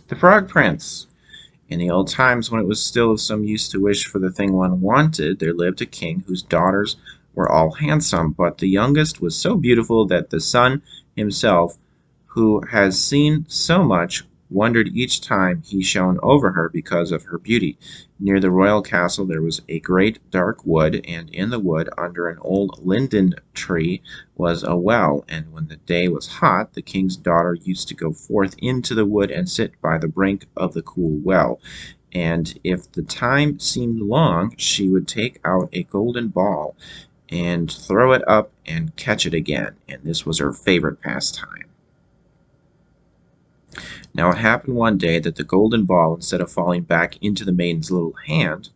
The Frog Prince. In the old times, when it was still of some use to wish for the thing one wanted, there lived a king whose daughters were all handsome, but the youngest was so beautiful that the sun himself, who has seen so much, wondered each time he shone over her because of her beauty. Near the royal castle there was a great dark wood, and in the wood, under an old linden tree, was a well, and when the day was hot, the king's daughter used to go forth into the wood and sit by the brink of the cool well, and if the time seemed long, she would take out a golden ball and throw it up and catch it again, and this was her favorite pastime. Now it happened one day that the golden ball, instead of falling back into the maiden's little hand,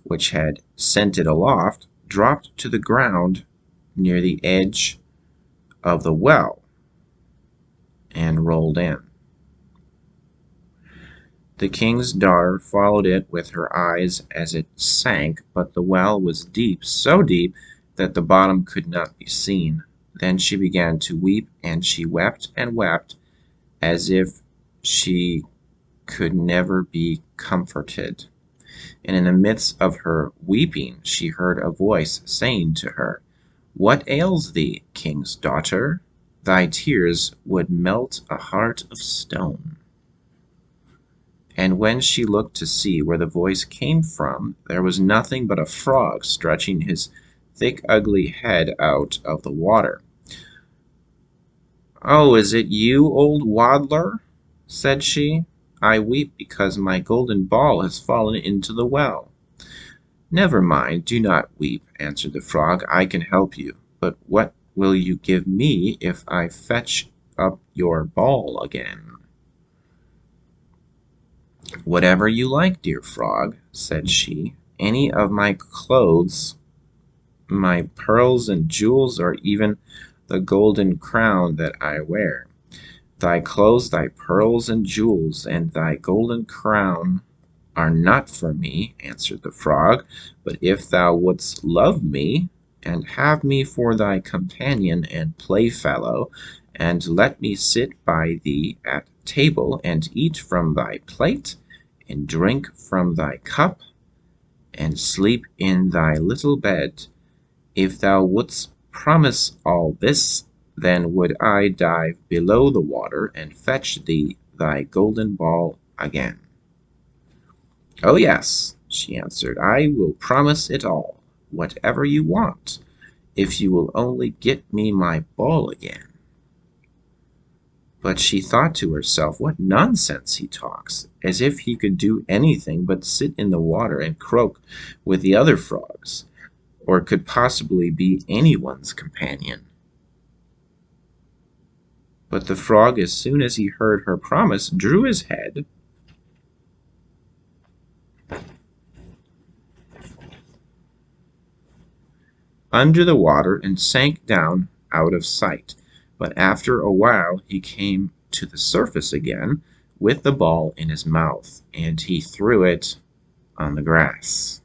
which had sent it aloft, dropped to the ground near the edge of the well and rolled in. The king's daughter followed it with her eyes as it sank, but the well was deep, so deep that the bottom could not be seen. Then she began to weep, and she wept and wept as if she could never be comforted. And in the midst of her weeping she heard a voice saying to her, "What ails thee, king's daughter? Thy tears would melt a heart of stone." And when she looked to see where the voice came from, there was nothing but a frog stretching his thick ugly head out of the water. "Oh, is it you, old waddler?" said she. "I weep because my golden ball has fallen into the well." "Never mind, do not weep," answered the frog. "I can help you. But what will you give me if I fetch up your ball again?" "Whatever you like, dear frog," said she. "Any of my clothes, my pearls and jewels, or even the golden crown that I wear." "Thy clothes, thy pearls and jewels, and thy golden crown are not for me," answered the frog. "But if thou wouldst love me, and have me for thy companion and playfellow, and let me sit by thee at table, and eat from thy plate, and drink from thy cup, and sleep in thy little bed, if thou wouldst promise all this, then would I dive below the water and fetch thee thy golden ball again." "Oh yes," she answered, "I will promise it all, whatever you want, if you will only get me my ball again." But she thought to herself, "What nonsense he talks, as if he could do anything but sit in the water and croak with the other frogs, or could possibly be anyone's companion." But the frog, as soon as he heard her promise, drew his head under the water and sank down out of sight. But after a while he came to the surface again with the ball in his mouth, and he threw it on the grass.